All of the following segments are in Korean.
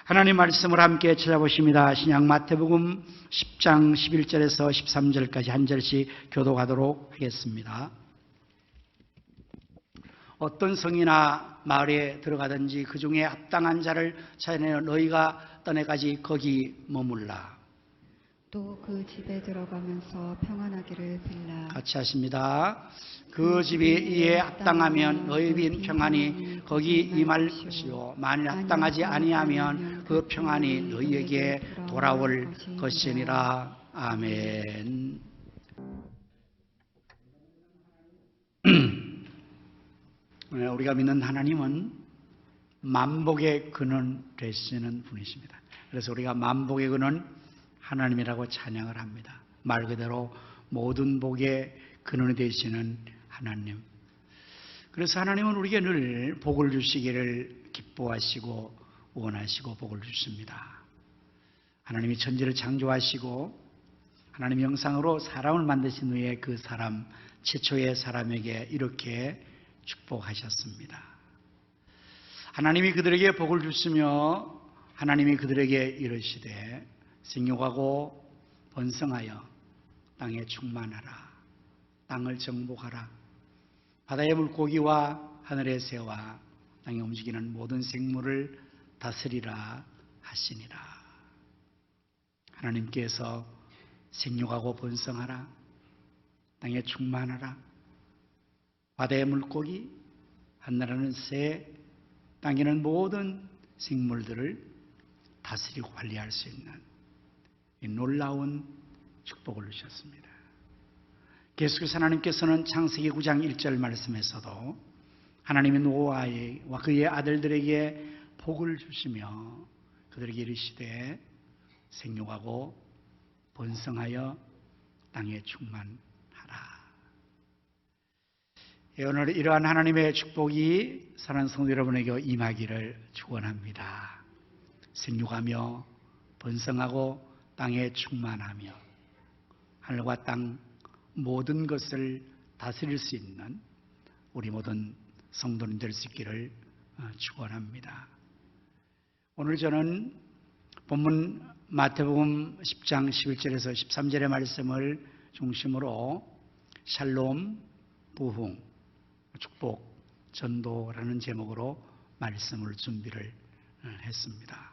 하나님 말씀을 함께 찾아보십니다. 신약 마태복음 10장 11절에서 13절까지 한 절씩 교독하도록 하겠습니다. 어떤 성이나 마을에 들어가든지 그 중에 합당한 자를 찾아내어 너희가 떠내가지 거기 머물라. 또 그 집에 들어가면서 평안하기를 빌라. 같이 하십니다. 그 집이 이에 합당하면 너희 빈 평안이 거기 임할 것이요 만일 합당하지 아니하면 그 평안이 너희에게 돌아올 것이니라. 아멘. 우리가 믿는 하나님은 만복의 근원 되시는 분이십니다. 그래서 우리가 만복의 근원 하나님이라고 찬양을 합니다. 말 그대로 모든 복의 근원이 되시는 하나님. 그래서 하나님은 우리에게 늘 복을 주시기를 기뻐하시고 원하시고 복을 주십니다. 하나님이 천지를 창조하시고 하나님 형상으로 사람을 만드신 후에 그 사람, 최초의 사람에게 이렇게 축복하셨습니다. 하나님이 그들에게 복을 주시며 하나님이 그들에게 이르시되 생육하고 번성하여 땅에 충만하라. 땅을 정복하라. 바다의 물고기와 하늘의 새와 땅에 움직이는 모든 생물을 다스리라 하시니라. 하나님께서 생육하고 번성하라. 땅에 충만하라. 바다의 물고기, 하늘하는 새, 땅에는 모든 생물들을 다스리고 관리할 수 있는 이 놀라운 축복을 주셨습니다. 계속해서 하나님께서는 창세기 9장 1절 말씀에서도 하나님이 노아와 그의 아들들에게 복을 주시며 그들에게 이르시되 생육하고 번성하여 땅에 충만하라. 오늘 이러한 하나님의 축복이 사랑하는 성도 여러분에게 임하기를 축원합니다. 생육하며 번성하고 땅에 충만하며 하늘과 땅 모든 것을 다스릴 수 있는 우리 모든 성도님 될 수 있기를 축원합니다. 오늘 저는 본문 마태복음 10장 11절에서 13절의 말씀을 중심으로 샬롬, 부흥, 축복, 전도라는 제목으로 말씀을 준비를 했습니다.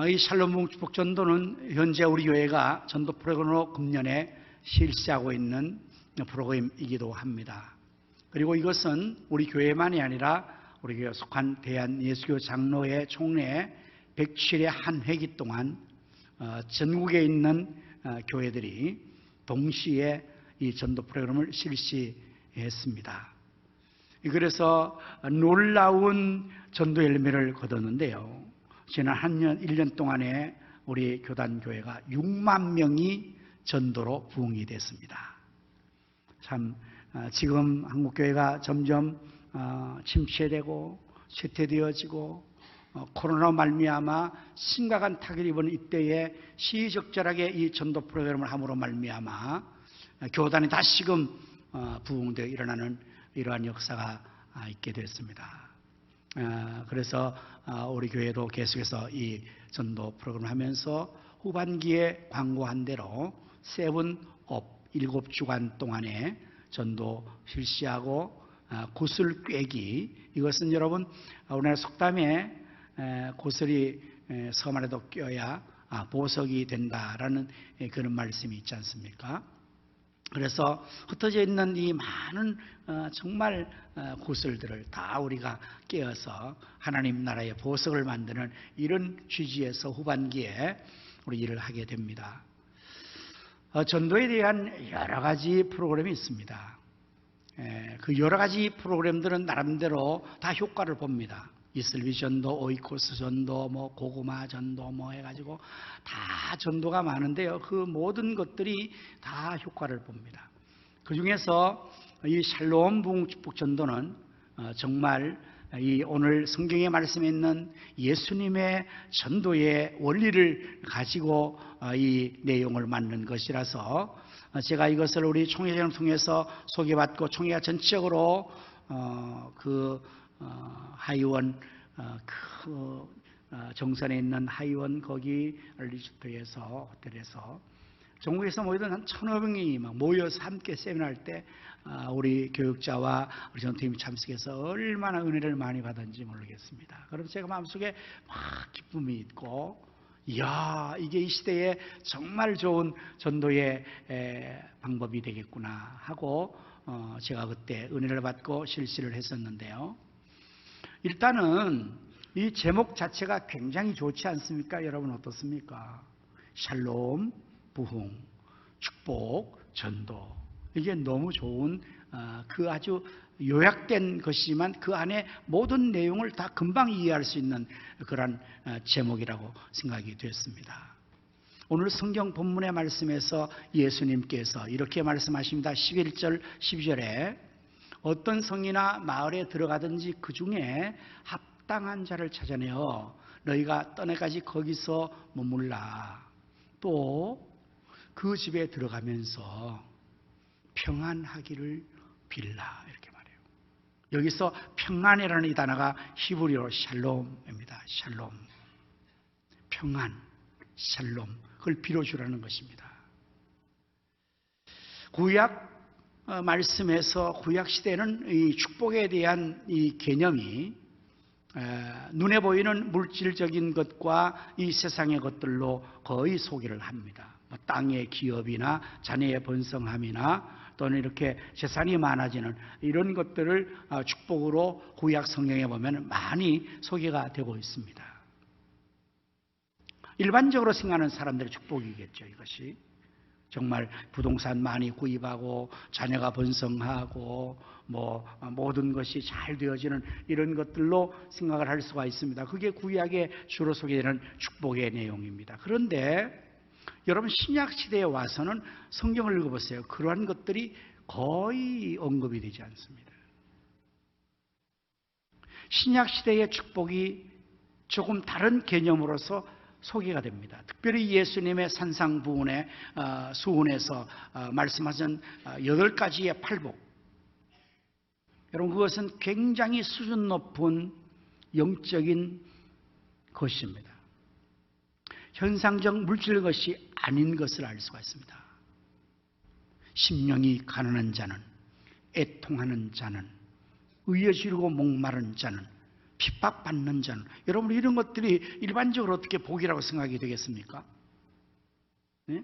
이 샬롬, 부흥, 축복, 전도는 현재 우리 교회가 전도 프로그램으로 금년에 실시하고 있는 프로그램이기도 합니다. 그리고 이것은 우리 교회만이 아니라 우리 교회에 속한 대한예수교 장로회 총회 107회 한 회기 동안 전국에 있는 교회들이 동시에 이 전도 프로그램을 실시했습니다. 그래서 놀라운 전도 열매를 거뒀는데요. 지난 1년 동안에 우리 교단교회가 6만 명이 전도로 부흥이 됐습니다. 참 지금 한국교회가 점점 침체되고 쇠퇴되어지고 코로나로 말미암아 심각한 타격을 입은 이때에 시의적절하게 이 전도 프로그램을 함으로 말미암아 교단이 다시금 부흥되어 일어나는 이러한 역사가 있게 됐습니다. 그래서 우리 교회도 계속해서 이 전도 프로그램을 하면서 후반기에 광고한 대로 7주간 동안에 전도 실시하고 구슬 꿰기, 이것은 여러분 우리나라 속담에 구슬이 섬 안에도 껴야 보석이 된다라는 그런 말씀이 있지 않습니까? 그래서 흩어져 있는 이 많은 정말 구슬들을 다 우리가 깨어서 하나님 나라의 보석을 만드는 이런 취지에서 후반기에 우리 일을 하게 됩니다. 전도에 대한 여러 가지 프로그램이 있습니다. 그 여러 가지 프로그램들은 나름대로 다 효과를 봅니다. 이슬비 전도, 오이코스 전도, 고구마 전도 해가지고 다 전도가 많은데요. 그 모든 것들이 다 효과를 봅니다. 그 중에서 이 샬롬, 부흥, 축복 전도는 정말 이 오늘 성경에 말씀에 있는 예수님의 전도의 원리를 가지고 이 내용을 만든 것이라서 제가 이것을 우리 총회장을 통해서 소개받고 총회가 전체적으로 하의원 정선에 있는 하이원 거기 리조트에서 호텔에서 전국에서 모이던 한 1,500명이 막 모여서 함께 세미나할 때 우리 교육자와 우리 전팀이 참석해서 얼마나 은혜를 많이 받았는지 모르겠습니다. 그럼 제가 마음속에 막 기쁨이 있고, 이야, 이게 이 시대에 정말 좋은 전도의 방법이 되겠구나 하고 제가 그때 은혜를 받고 실시를 했었는데요. 일단은 이 제목 자체가 굉장히 좋지 않습니까? 여러분 어떻습니까? 샬롬, 부흥, 축복, 전도. 이게 너무 좋은 그 아주 요약된 것이지만 그 안에 모든 내용을 다 금방 이해할 수 있는 그런 제목이라고 생각이 되었습니다. 오늘 성경 본문의 말씀에서 예수님께서 이렇게 말씀하십니다. 11절 12절에 어떤 성이나 마을에 들어가든지 그 중에 합당한 자를 찾아내어 너희가 떠나까지 거기서 머물라. 또 그 집에 들어가면서 평안하기를 빌라. 이렇게 말해요. 여기서 평안이라는 이 단어가 히브리어로 샬롬입니다. 샬롬. 평안, 샬롬. 그걸 빌어주라는 것입니다. 구약 말씀에서 구약 시대는 이 축복에 대한 이 개념이 눈에 보이는 물질적인 것과 이 세상의 것들로 거의 소개를 합니다. 땅의 기업이나 자녀의 번성함이나 또는 이렇게 재산이 많아지는 이런 것들을 축복으로 구약 성경에 보면 많이 소개가 되고 있습니다. 일반적으로 생각하는 사람들의 축복이겠죠. 이것이 정말 부동산 많이 구입하고 자녀가 번성하고 모든 것이 잘 되어지는 이런 것들로 생각을 할 수가 있습니다. 그게 구약에 주로 소개되는 축복의 내용입니다. 그런데 여러분 신약 시대에 와서는 성경을 읽어보세요. 그러한 것들이 거의 언급이 되지 않습니다. 신약 시대의 축복이 조금 다른 개념으로서 소개가 됩니다. 특별히 예수님의 산상부훈의 수훈에서 말씀하신 8가지의 팔복. 여러분 그것은 굉장히 수준 높은 영적인 것입니다. 현상적 물질 것이 아닌 것을 알 수가 있습니다. 심령이 가난한 자는, 애통하는 자는, 의에 지르고 목마른 자는, 핍박받는 자는, 여러분 이런 것들이 일반적으로 어떻게 복이라고 생각이 되겠습니까? 네?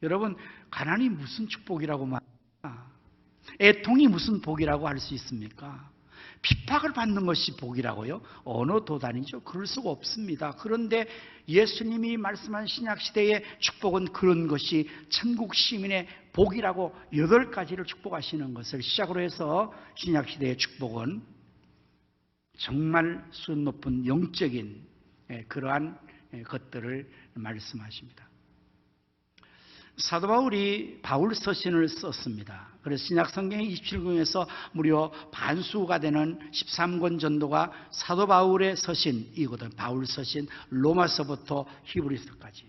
여러분 가난이 무슨 축복이라고 말합니까? 애통이 무슨 복이라고 할 수 있습니까? 핍박을 받는 것이 복이라고요? 어느 도단이죠? 그럴 수가 없습니다. 그런데 예수님이 말씀한 신약시대의 축복은 그런 것이 천국 시민의 복이라고 8가지를 축복하시는 것을 시작으로 해서 신약시대의 축복은 정말 수준 높은 영적인 그러한 것들을 말씀하십니다. 사도 바울이 바울 서신을 썼습니다. 그래서 신약 성경의 27권에서 무려 반수가 되는 13권 전도가 사도 바울의 서신이거든. 바울 서신, 로마서부터 히브리서까지.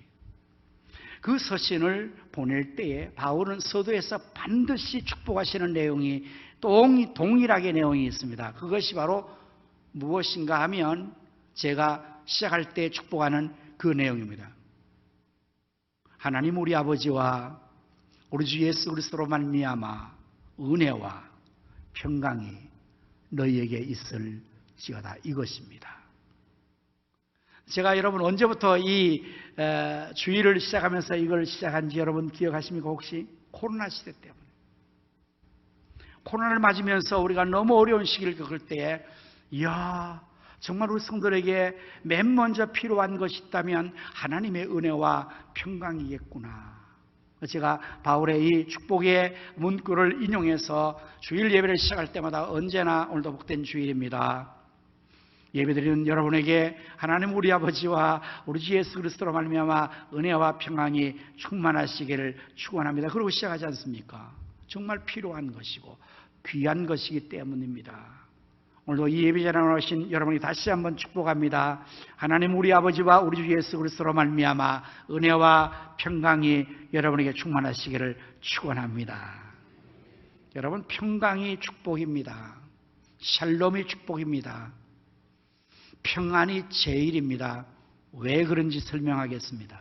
그 서신을 보낼 때에 바울은 서두에서 반드시 축복하시는 내용이 동일하게 내용이 있습니다. 그것이 바로 무엇인가 하면 제가 시작할 때 축복하는 그 내용입니다. 하나님 우리 아버지와 우리 주 예수 그리스도로 말미암아 은혜와 평강이 너희에게 있을지어다. 이것입니다. 제가 여러분 언제부터 이 주일을 시작하면서 이걸 시작한지 여러분 기억하십니까? 혹시 코로나 시대 때문에 코로나를 맞으면서 우리가 너무 어려운 시기를 겪을 때에 이야 정말 우리 성도들에게 맨 먼저 필요한 것이 있다면 하나님의 은혜와 평강이겠구나. 제가 바울의 이 축복의 문구를 인용해서 주일 예배를 시작할 때마다 언제나 오늘도 복된 주일입니다. 예배드리는 여러분에게 하나님 우리 아버지와 우리 주 예수 그리스도로 말미암아 은혜와 평강이 충만하시기를 축원합니다. 그러고 시작하지 않습니까? 정말 필요한 것이고 귀한 것이기 때문입니다. 오늘도 이 예배자리에 나오신 여러분이 다시 한번 축복합니다. 하나님 우리 아버지와 우리 주 예수 그리스도로 말미암아 은혜와 평강이 여러분에게 충만하시기를 축원합니다. 여러분 평강이 축복입니다. 샬롬이 축복입니다. 평안이 제일입니다. 왜 그런지 설명하겠습니다.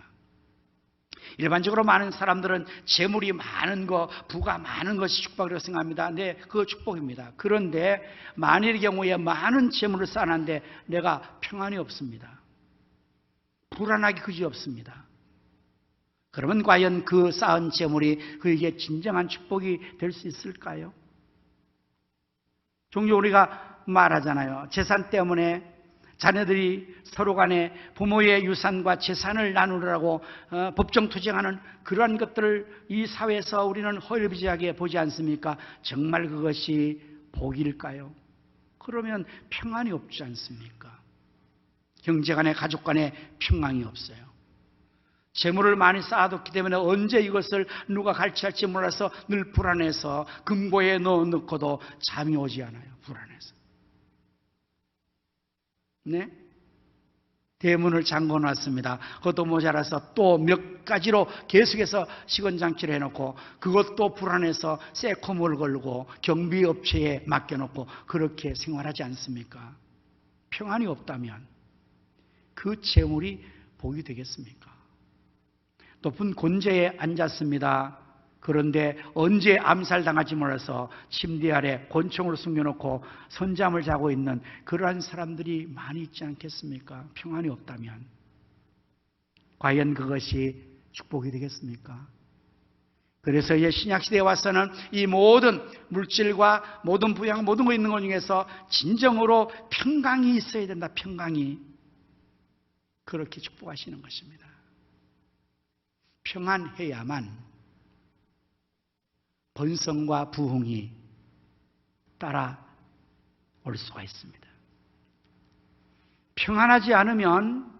일반적으로 많은 사람들은 재물이 많은 거, 부가 많은 것이 축복이라고 생각합니다. 네, 그거 축복입니다. 그런데 만일의 경우에 많은 재물을 쌓았는데 내가 평안이 없습니다. 불안하기 그지없습니다. 그러면 과연 그 쌓은 재물이 그에게 진정한 축복이 될 수 있을까요? 종종 우리가 말하잖아요. 재산 때문에 자녀들이 서로 간에 부모의 유산과 재산을 나누려고 법정투쟁하는 그러한 것들을 이 사회에서 우리는 허일비지하게 보지 않습니까? 정말 그것이 복일까요? 그러면 평안이 없지 않습니까? 형제간에 가족간에 평안이 없어요. 재물을 많이 쌓아뒀기 때문에 언제 이것을 누가 갈취할지 몰라서 늘 불안해서 금고에 넣어놓고도 잠이 오지 않아요. 불안해서. 네? 대문을 잠궈놨습니다. 그것도 모자라서 또 몇 가지로 계속해서 시건장치를 해놓고 그것도 불안해서 새코모를 걸고 경비업체에 맡겨놓고 그렇게 생활하지 않습니까? 평안이 없다면 그 재물이 복이 되겠습니까? 높은 곤재에 앉았습니다. 그런데 언제 암살당할지 몰라서 침대 아래 곤충을 숨겨놓고 선잠을 자고 있는 그러한 사람들이 많이 있지 않겠습니까? 평안이 없다면 과연 그것이 축복이 되겠습니까? 그래서 이제 신약시대에 와서는 이 모든 물질과 모든 부양 모든 거 있는 것 중에서 진정으로 평강이 있어야 된다. 평강이. 그렇게 축복하시는 것입니다. 평안해야만 번성과 부흥이 따라올 수가 있습니다. 평안하지 않으면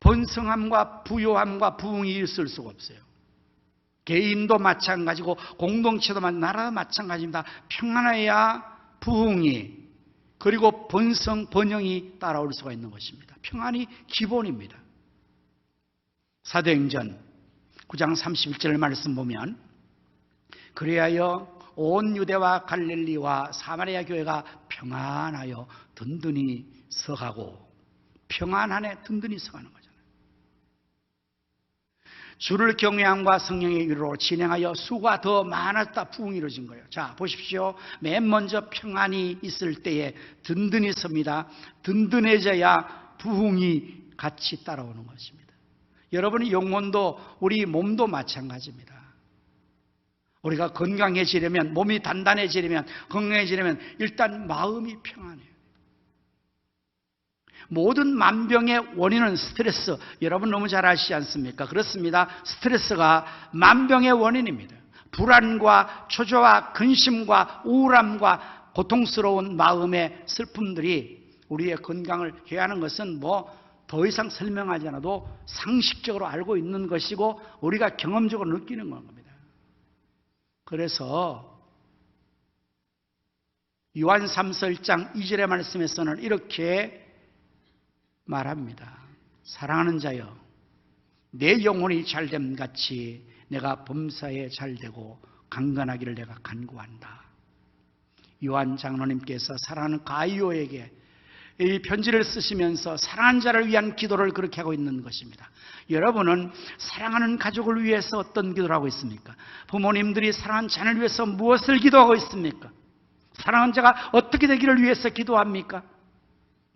번성함과 부요함과 부흥이 있을 수가 없어요. 개인도 마찬가지고 공동체도 나라도 마찬가지입니다. 평안해야 부흥이 그리고 번영이 따라올 수가 있는 것입니다. 평안이 기본입니다. 사도행전 9장 31절 말씀 보면 그리하여 온 유대와 갈릴리와 사마리아 교회가 평안하여 든든히 서가고 평안 안에 든든히 서가는 거잖아요. 주를 경외함과 성령의 위로로 진행하여 수가 더 많았다. 부흥이 이루어진 거예요. 자, 보십시오. 맨 먼저 평안이 있을 때에 든든히 섭니다. 든든해져야 부흥이 같이 따라오는 것입니다. 여러분의 영혼도 우리 몸도 마찬가지입니다. 우리가 건강해지려면 몸이 단단해지려면 건강해지려면 일단 마음이 평안해요. 모든 만병의 원인은 스트레스. 여러분 너무 잘 아시지 않습니까? 그렇습니다. 스트레스가 만병의 원인입니다. 불안과 초조와 근심과 우울함과 고통스러운 마음의 슬픔들이 우리의 건강을 해하는 것은 더 이상 설명하지 않아도 상식적으로 알고 있는 것이고 우리가 경험적으로 느끼는 겁니다. 그래서 요한 3서 1장 2절의 말씀에서는 이렇게 말합니다. 사랑하는 자여, 내 영혼이 잘됨 같이 내가 범사에 잘되고 강건하기를 내가 간구한다. 요한 장로님께서 사랑하는 가이오에게 이 편지를 쓰시면서 사랑하는 자를 위한 기도를 그렇게 하고 있는 것입니다. 여러분은 사랑하는 가족을 위해서 어떤 기도를 하고 있습니까? 부모님들이 사랑하는 자녀를 위해서 무엇을 기도하고 있습니까? 사랑하는 자가 어떻게 되기를 위해서 기도합니까?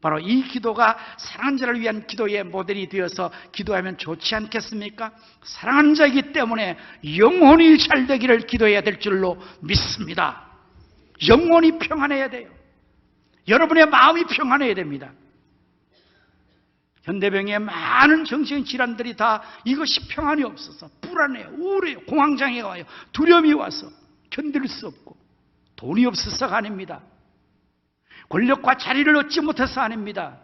바로 이 기도가 사랑하는 자를 위한 기도의 모델이 되어서 기도하면 좋지 않겠습니까? 사랑하는 자이기 때문에 영혼이 잘 되기를 기도해야 될 줄로 믿습니다. 영혼이 평안해야 돼요. 여러분의 마음이 평안해야 됩니다. 현대병의 많은 정신적 질환들이 다 이것이 평안이 없어서 불안해요, 우울해요, 공황장애가 와요, 두려움이 와서 견딜 수 없고 돈이 없어서가 아닙니다. 권력과 자리를 얻지 못해서 아닙니다.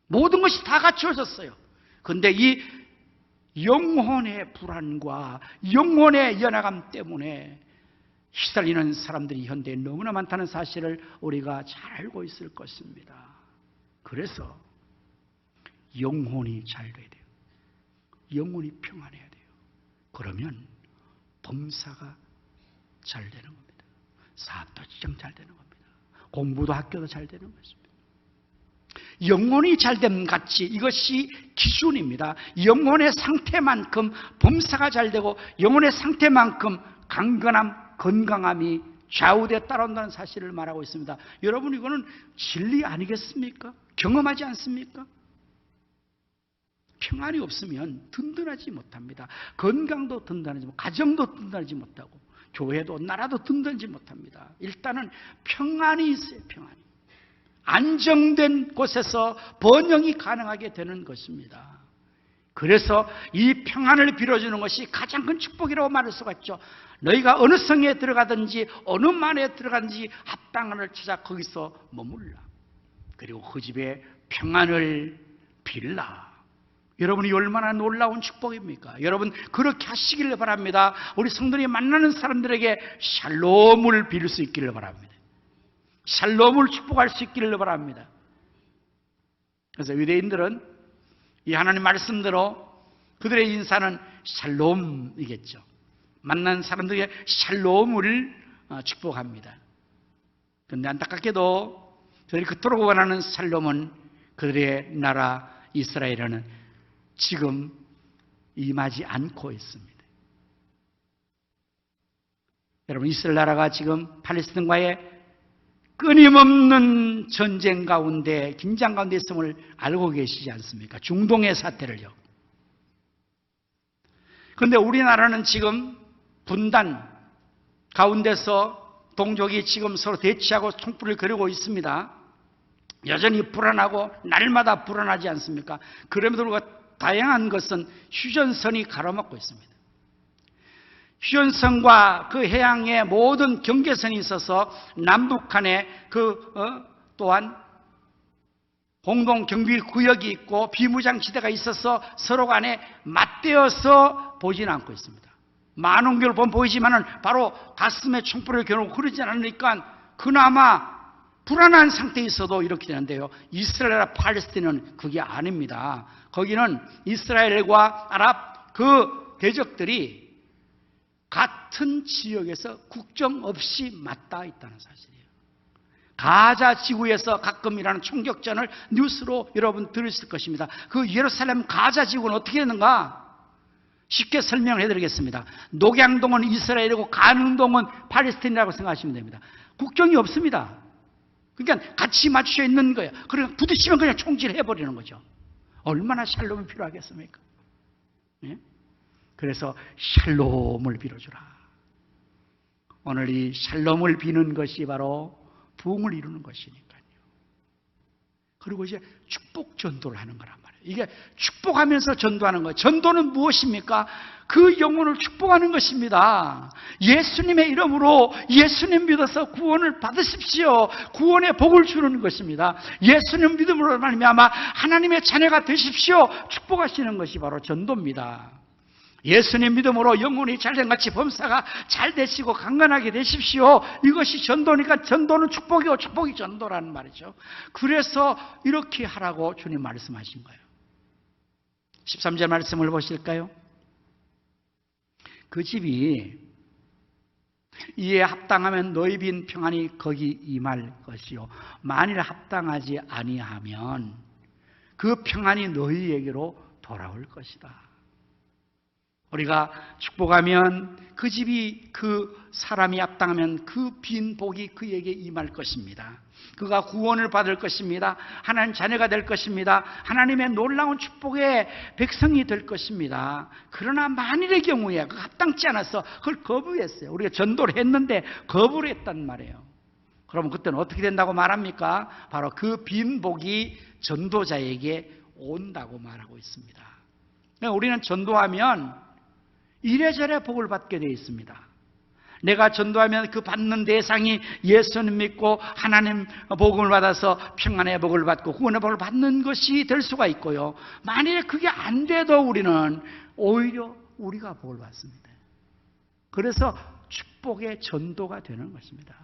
모든 것이 다 갖추어졌어요. 그런데 이 영혼의 불안과 영혼의 연약함 때문에 시달리는 사람들이 현대에 너무나 많다는 사실을 우리가 잘 알고 있을 것입니다. 그래서 영혼이 잘 돼야 돼요. 영혼이 평안해야 돼요. 그러면 범사가 잘 되는 겁니다. 사업도 진짜 잘 되는 겁니다. 공부도 학교도 잘 되는 것입니다. 영혼이 잘됨 같이 이것이 기준입니다. 영혼의 상태만큼 범사가 잘되고 영혼의 상태만큼 건강함이 좌우되어 따라온다는 사실을 말하고 있습니다. 여러분, 이거는 진리 아니겠습니까? 경험하지 않습니까? 평안이 없으면 든든하지 못합니다. 건강도 든든하지 못하고 가정도 든든하지 못하고 교회도 나라도 든든하지 못합니다. 일단은 평안이 있어요. 평안이. 안정된 곳에서 번영이 가능하게 되는 것입니다. 그래서 이 평안을 빌어주는 것이 가장 큰 축복이라고 말할 수가 있죠. 너희가 어느 성에 들어가든지 어느 만에 들어가든지 합당을 찾아 거기서 머물라. 그리고 그 집에 평안을 빌라. 여러분이 얼마나 놀라운 축복입니까? 여러분 그렇게 하시기를 바랍니다. 우리 성도들이 만나는 사람들에게 샬롬을 빌 수 있기를 바랍니다. 샬롬을 축복할 수 있기를 바랍니다. 그래서 유대인들은 이 하나님 말씀대로 그들의 인사는 샬롬이겠죠. 만난 사람들에게 샬롬을 축복합니다. 그런데 안타깝게도 그들이 그토록 원하는 샬롬은 그들의 나라 이스라엘에는 지금 임하지 않고 있습니다. 여러분, 이스라엘 나라가 지금 팔레스틴과의 끊임없는 전쟁 가운데, 긴장 가운데 있음을 알고 계시지 않습니까? 중동의 사태를요. 그런데 우리나라는 지금 분단 가운데서 동족이 지금 서로 대치하고 총불을 겨루고 있습니다. 여전히 불안하고 날마다 불안하지 않습니까? 그럼에도 불구하고 다양한 것은 휴전선이 가로막고 있습니다. 휴전선과 그 해양의 모든 경계선이 있어서 남북한에 또한 공동 경비 구역이 있고 비무장 지대가 있어서 서로 간에 맞대어서 보지는 않고 있습니다. 만원경을 보면 보이지만은 바로 가슴에 총불을 겨누고 그러지 않으니까 그나마 불안한 상태에 있어도 이렇게 되는데요. 이스라엘과 팔레스틴은 그게 아닙니다. 거기는 이스라엘과 아랍 그 대적들이 같은 지역에서 국정 없이 맞닿아 있다는 사실이에요. 가자 지구에서 가끔 일하는 총격전을 뉴스로 여러분 들으실 것입니다. 그 예루살렘 가자 지구는 어떻게 되는가? 쉽게 설명을 해드리겠습니다. 녹양동은 이스라엘이고 가능동은 팔레스틴이라고 생각하시면 됩니다. 국정이 없습니다. 그러니까 같이 맞춰 있는 거예요. 그러니까 부딪히면 그냥 총질해버리는 거죠. 얼마나 샬롬이 필요하겠습니까? 네? 그래서 샬롬을 빌어주라. 오늘 이 샬롬을 비는 것이 바로 부흥을 이루는 것이니까요. 그리고 이제 축복 전도를 하는 거란 말이에요. 이게 축복하면서 전도하는 거예요. 전도는 무엇입니까? 그 영혼을 축복하는 것입니다. 예수님의 이름으로 예수님 믿어서 구원을 받으십시오. 구원의 복을 주는 것입니다. 예수님 믿음으로 말미암아 하나님의 자녀가 되십시오. 축복하시는 것이 바로 전도입니다. 예수님 믿음으로 영혼이 잘된같이 범사가 잘 되시고 강건하게 되십시오. 이것이 전도니까 전도는 축복이고 축복이 전도라는 말이죠. 그래서 이렇게 하라고 주님 말씀하신 거예요. 13절 말씀을 보실까요? 그 집이 이에 합당하면 너희 빈 평안이 거기 임할 것이요 만일 합당하지 아니하면 그 평안이 너희에게로 돌아올 것이다. 우리가 축복하면 그 집이 그 사람이 합당하면 그 빈 복이 그에게 임할 것입니다. 그가 구원을 받을 것입니다. 하나님 자녀가 될 것입니다. 하나님의 놀라운 축복의 백성이 될 것입니다. 그러나 만일의 경우에 그 합당치 않아서 그걸 거부했어요. 우리가 전도를 했는데 거부를 했단 말이에요. 그러면 그때는 어떻게 된다고 말합니까? 바로 그 빈 복이 전도자에게 온다고 말하고 있습니다. 우리는 전도하면 이래저래 복을 받게 되어 있습니다. 내가 전도하면 그 받는 대상이 예수님 믿고 하나님 복음을 받아서 평안의 복을 받고 구원의 복을 받는 것이 될 수가 있고요. 만일에 그게 안 돼도 우리는 오히려 우리가 복을 받습니다. 그래서 축복의 전도가 되는 것입니다.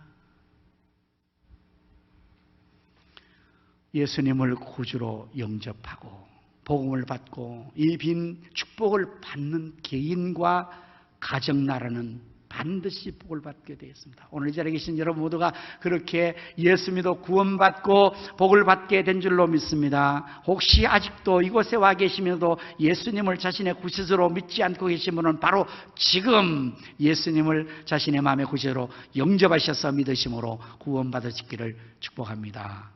예수님을 구주로 영접하고 복음을 받고 이 빈 축복을 받는 개인과 가정 나라는 반드시 복을 받게 되었습니다. 오늘 이 자리에 계신 여러분 모두가 그렇게 예수 믿어 구원받고 복을 받게 된 줄로 믿습니다. 혹시 아직도 이곳에 와 계시면서도 예수님을 자신의 구세주로 믿지 않고 계신 분은 바로 지금 예수님을 자신의 마음의 구세주로 영접하셔서 믿으심으로 구원받으시기를 축복합니다.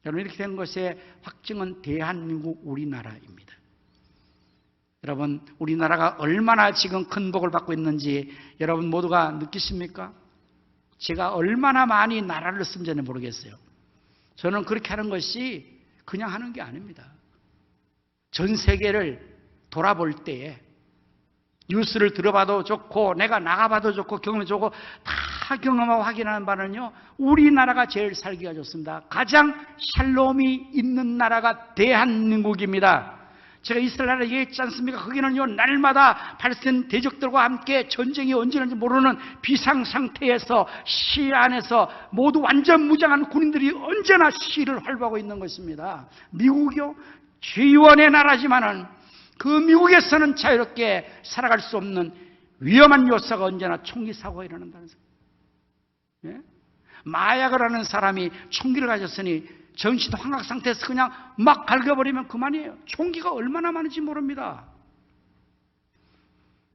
여러분, 이렇게 된 것의 확증은 대한민국 우리나라입니다. 여러분, 우리나라가 얼마나 지금 큰 복을 받고 있는지 여러분 모두가 느끼십니까? 제가 얼마나 많이 나라를 쓴지는 모르겠어요. 저는 그렇게 하는 것이 그냥 하는 게 아닙니다. 전 세계를 돌아볼 때에 뉴스를 들어봐도 좋고 내가 나가봐도 좋고 경험이 좋고 다 경험하고 확인하는 바는요, 우리나라가 제일 살기가 좋습니다. 가장 샬롬이 있는 나라가 대한민국입니다. 제가 이스라엘에 얘기했지 않습니까? 거기는요, 날마다 발생 대적들과 함께 전쟁이 언제 일어날지 모르는 비상상태에서 시 안에서 모두 완전 무장한 군인들이 언제나 시를 활보하고 있는 것입니다. 미국이요, 죄의원의 나라지만은 그 미국에서는 자유롭게 살아갈 수 없는 위험한 요소가 언제나 총기 사고가 일어난다는 거예요. 예? 마약을 하는 사람이 총기를 가졌으니 정신 환각 상태에서 그냥 막 갈겨버리면 그만이에요. 총기가 얼마나 많은지 모릅니다.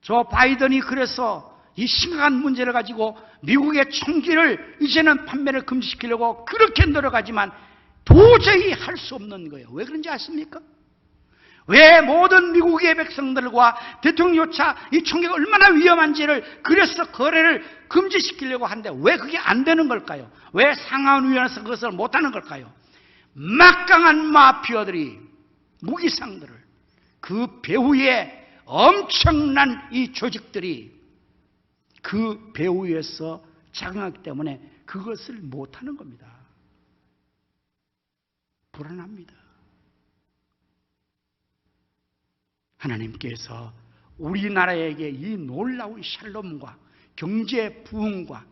저 바이든이 그래서 이 심각한 문제를 가지고 미국의 총기를 이제는 판매를 금지시키려고 그렇게 노력하지만 도저히 할 수 없는 거예요. 왜 그런지 아십니까? 왜 모든 미국의 백성들과 대통령조차 이 총기가 얼마나 위험한지를 그래서 거래를 금지시키려고 하는데 왜 그게 안 되는 걸까요? 왜 상하원위원회에서 그것을 못하는 걸까요? 막강한 마피아들이, 무기상들을, 그 배후에 엄청난 이 조직들이 그 배후에서 작용하기 때문에 그것을 못하는 겁니다. 불안합니다. 하나님께서 우리나라에게 이 놀라운 샬롬과 경제 부흥과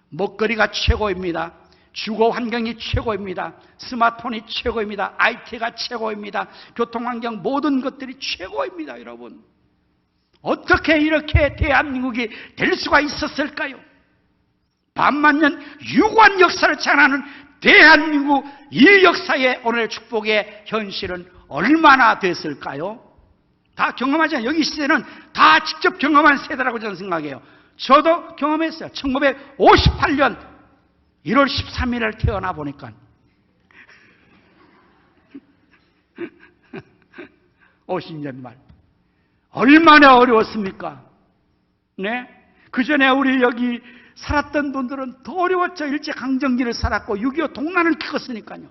먹거리가 최고입니다. 주거 환경이 최고입니다. 스마트폰이 최고입니다. IT가 최고입니다. 교통환경 모든 것들이 최고입니다. 여러분, 어떻게 이렇게 대한민국이 될 수가 있었을까요? 반만년 유구한 역사를 자랑하는 대한민국 이 역사의 오늘 축복의 현실은 얼마나 됐을까요? 다 경험하잖아요. 여기 시대는 다 직접 경험한 세대라고 저는 생각해요. 저도 경험했어요. 1958년 1월 13일을 태어나 보니까 50년 말 얼마나 어려웠습니까? 네? 그 전에 우리 여기 살았던 분들은 더 어려웠죠. 일제강점기를 살았고 6.25 동란을 겪었으니까요.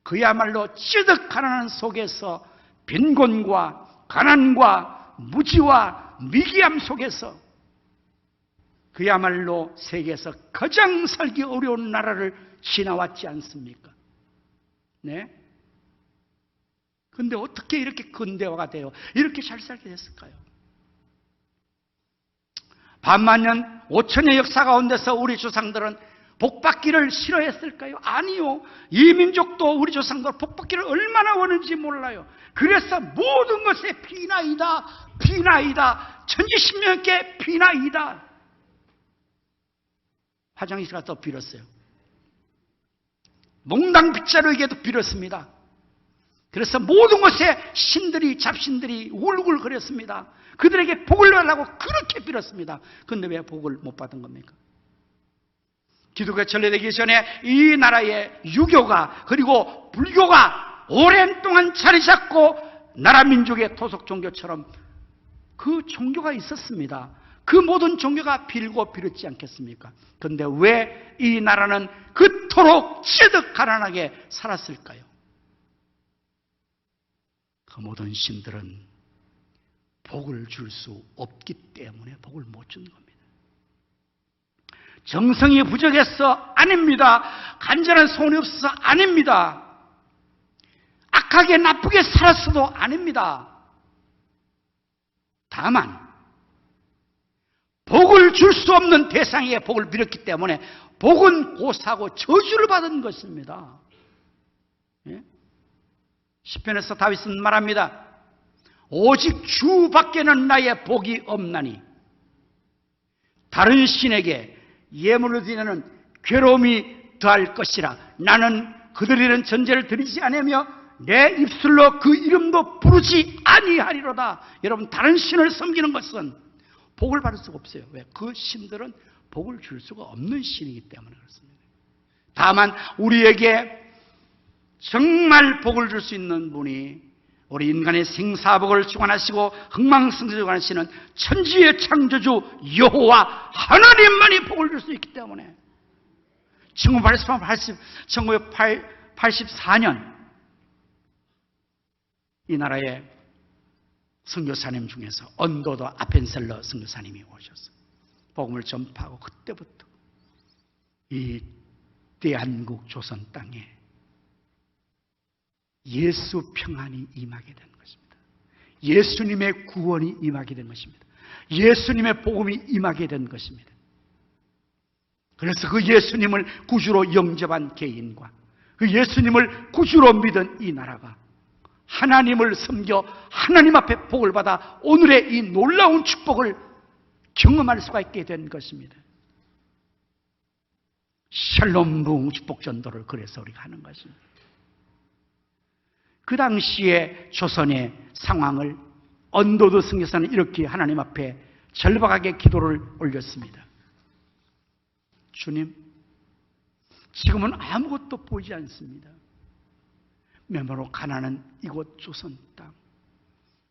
그야말로 찌득 가난한 속에서 빈곤과 가난과 무지와 미기함 속에서 그야말로 세계에서 가장 살기 어려운 나라를 지나왔지 않습니까? 네? 근데 어떻게 이렇게 근대화가 돼요? 이렇게 잘 살게 됐을까요? 반만년 5천의 역사 가운데서 우리 조상들은 복받기를 싫어했을까요? 아니요. 이 민족도 우리 조상들 복받기를 얼마나 원하는지 몰라요. 그래서 모든 것에 비나이다, 비나이다, 천지신명께 비나이다. 화장실 가서 빌었어요. 몽당 빗자루에게도 빌었습니다. 그래서 모든 것에 신들이, 잡신들이 울글거렸습니다. 그들에게 복을 달라고 그렇게 빌었습니다. 그런데 왜 복을 못 받은 겁니까? 기독교가 전래되기 전에 이 나라의 유교가 그리고 불교가 오랜 동안 자리 잡고 나라 민족의 토속 종교처럼 그 종교가 있었습니다. 그 모든 종교가 빌고 빌었지 않겠습니까? 그런데 왜 이 나라는 그토록 찌득 가난하게 살았을까요? 그 모든 신들은 복을 줄 수 없기 때문에 복을 못 주는 겁니다. 정성이 부족해서 아닙니다. 간절한 소원이 없어서 아닙니다. 악하게 나쁘게 살았어도 아닙니다. 다만 복을 줄 수 없는 대상에게 복을 빌었기 때문에 복은 고사하고 저주를 받은 것입니다. 예? 시편에서 다윗은 말합니다. 오직 주밖에는 나의 복이 없나니 다른 신에게 예물을 드리는 괴로움이 더할 것이라. 나는 그들이는 전제를 드리지 않으며 내 입술로 그 이름도 부르지 아니하리로다. 여러분, 다른 신을 섬기는 것은 복을 받을 수가 없어요. 왜? 그 신들은 복을 줄 수가 없는 신이기 때문에 그렇습니다. 다만 우리에게 정말 복을 줄 수 있는 분이 우리 인간의 생사복을 주관하시고 흥망성쇠를 주관하시는 천지의 창조주 여호와 하나님만이 복을 줄 수 있기 때문에 1984년 이 나라의 선교사님 중에서 언더더 아펜셀러 선교사님이 오셨어요. 복음을 전파하고 그때부터 이 대한민국 조선 땅에 예수 평안이 임하게 된 것입니다. 예수님의 구원이 임하게 된 것입니다. 예수님의 복음이 임하게 된 것입니다. 그래서 그 예수님을 구주로 영접한 개인과 그 예수님을 구주로 믿은 이 나라가 하나님을 섬겨 하나님 앞에 복을 받아 오늘의 이 놀라운 축복을 경험할 수가 있게 된 것입니다. 샬롬 부흥 축복 전도를 그래서 우리가 하는 것입니다. 그 당시에 조선의 상황을 언더더 선교사는 이렇게 하나님 앞에 절박하게 기도를 올렸습니다. 주님, 지금은 아무것도 보이지 않습니다. 메마로 가난한 이곳 조선 땅,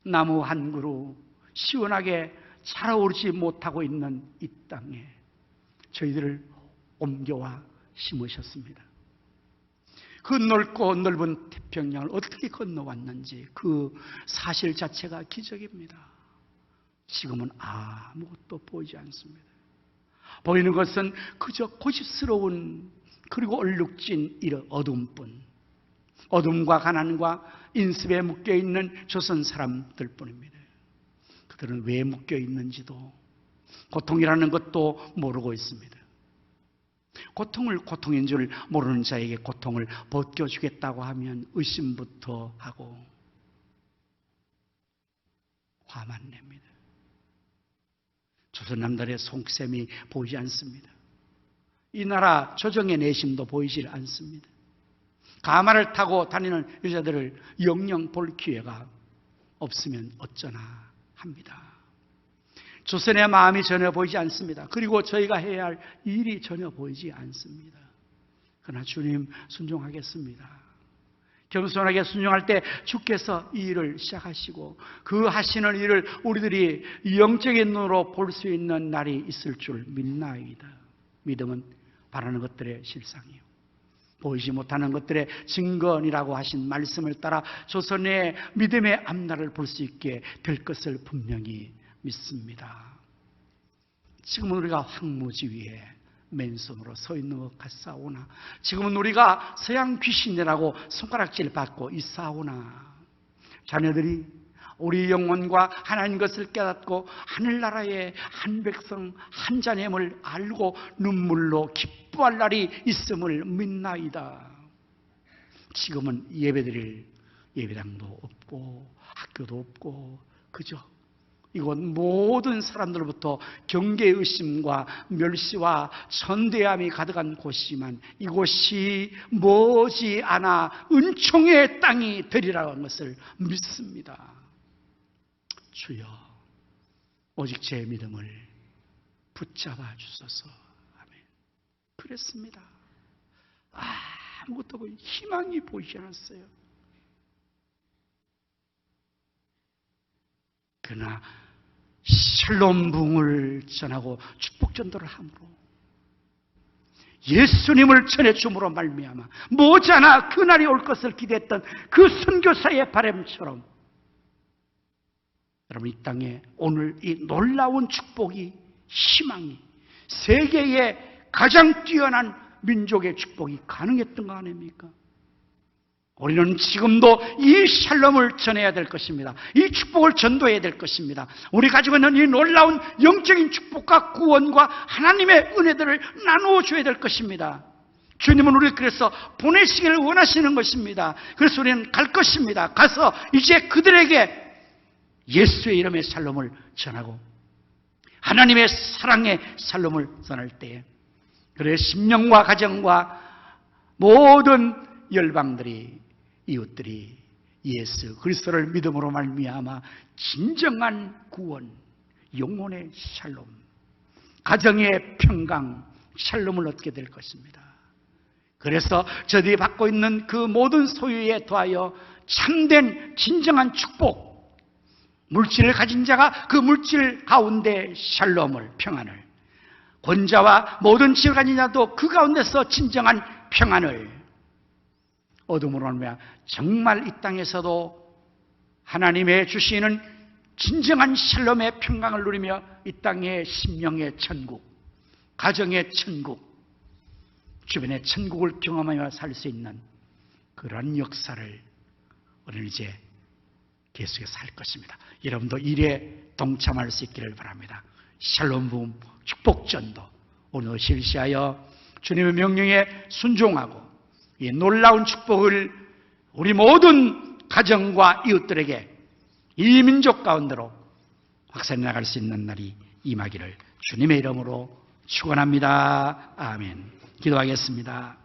나무 한 그루 시원하게 자라오르지 못하고 있는 이 땅에 저희들을 옮겨와 심으셨습니다. 그 넓고 넓은 태평양을 어떻게 건너왔는지 그 사실 자체가 기적입니다. 지금은 아무것도 보이지 않습니다. 보이는 것은 그저 고집스러운 그리고 얼룩진 이런 어둠뿐, 어둠과 가난과 인습에 묶여있는 조선 사람들 뿐입니다. 그들은 왜 묶여있는지도 고통이라는 것도 모르고 있습니다. 고통을 고통인 줄 모르는 자에게 고통을 벗겨주겠다고 하면 의심부터 하고 화만 냅니다. 조선 남달의 속셈이 보이지 않습니다. 이 나라 조정의 내심도 보이질 않습니다. 가마를 타고 다니는 여자들을 영영 볼 기회가 없으면 어쩌나 합니다. 조선의 마음이 전혀 보이지 않습니다. 그리고 저희가 해야 할 일이 전혀 보이지 않습니다. 그러나 주님 순종하겠습니다. 겸손하게 순종할 때 주께서 이 일을 시작하시고 그 하시는 일을 우리들이 영적인 눈으로 볼 수 있는 날이 있을 줄 믿나이다. 믿음은 바라는 것들의 실상이요, 보이지 못하는 것들의 증거니라고 하신 말씀을 따라 조선의 믿음의 앞날을 볼 수 있게 될 것을 분명히 믿습니다. 지금은 우리가 황무지 위에 맨손으로 서 있는 것 같사오나, 지금은 우리가 서양 귀신이라고 손가락질 받고 있사오나, 자녀들이 우리 영혼과 하나님 것을 깨닫고 하늘나라의 한 백성 한 자녀임을 알고 눈물로 기뻐할 날이 있음을 믿나이다. 지금은 예배드릴 예배당도 없고 학교도 없고 그저 이곳 모든 사람들로부터 경계의심과 멸시와 천대함이 가득한 곳이지만 이곳이 머지않아 은총의 땅이 되리라는 것을 믿습니다. 주여, 오직 제 믿음을 붙잡아 주소서. 아멘. 그랬습니다. 아무것도 희망이 보이지 않았어요. 그러나 샬롬 부흥을 전하고 축복 전도를 함으로 예수님을 전해줌으로 말미암아 머지않아 그날이 올 것을 기대했던 그 선교사의 바람처럼 여러분, 이 땅에 오늘 이 놀라운 축복이, 희망이, 세계의 가장 뛰어난 민족의 축복이 가능했던 거 아닙니까? 우리는 지금도 이 샬롬을 전해야 될 것입니다. 이 축복을 전도해야 될 것입니다. 우리 가지고 있는 이 놀라운 영적인 축복과 구원과 하나님의 은혜들을 나누어 줘야 될 것입니다. 주님은 우리를 그래서 보내시기를 원하시는 것입니다. 그래서 우리는 갈 것입니다. 가서 이제 그들에게 예수의 이름의 샬롬을 전하고 하나님의 사랑의 샬롬을 선할 때, 그래 심령과 가정과 모든 열방들이, 이웃들이 예수 그리스도를 믿음으로 말미암아 진정한 구원, 영혼의 샬롬, 가정의 평강, 샬롬을 얻게 될 것입니다. 그래서 저들이 받고 있는 그 모든 소유에 더하여 참된 진정한 축복, 물질을 가진 자가 그 물질 가운데 샬롬을, 평안을, 권자와 모든 지혜를 가진 자도 그 가운데서 진정한 평안을 얻음으로 말미암아 정말 이 땅에서도 하나님의 주시는 진정한 샬롬의 평강을 누리며 이 땅의 심령의 천국, 가정의 천국, 주변의 천국을 경험하며 살 수 있는 그러한 역사를 우리는 이제 계속해서 살 것입니다. 여러분도 일에 동참할 수 있기를 바랍니다. 샬롬 부음 축복전도 오늘 실시하여 주님의 명령에 순종하고 이 놀라운 축복을 우리 모든 가정과 이웃들에게 이 민족 가운데로 확산해 나갈 수 있는 날이 임하기를 주님의 이름으로 축원합니다. 아멘. 기도하겠습니다.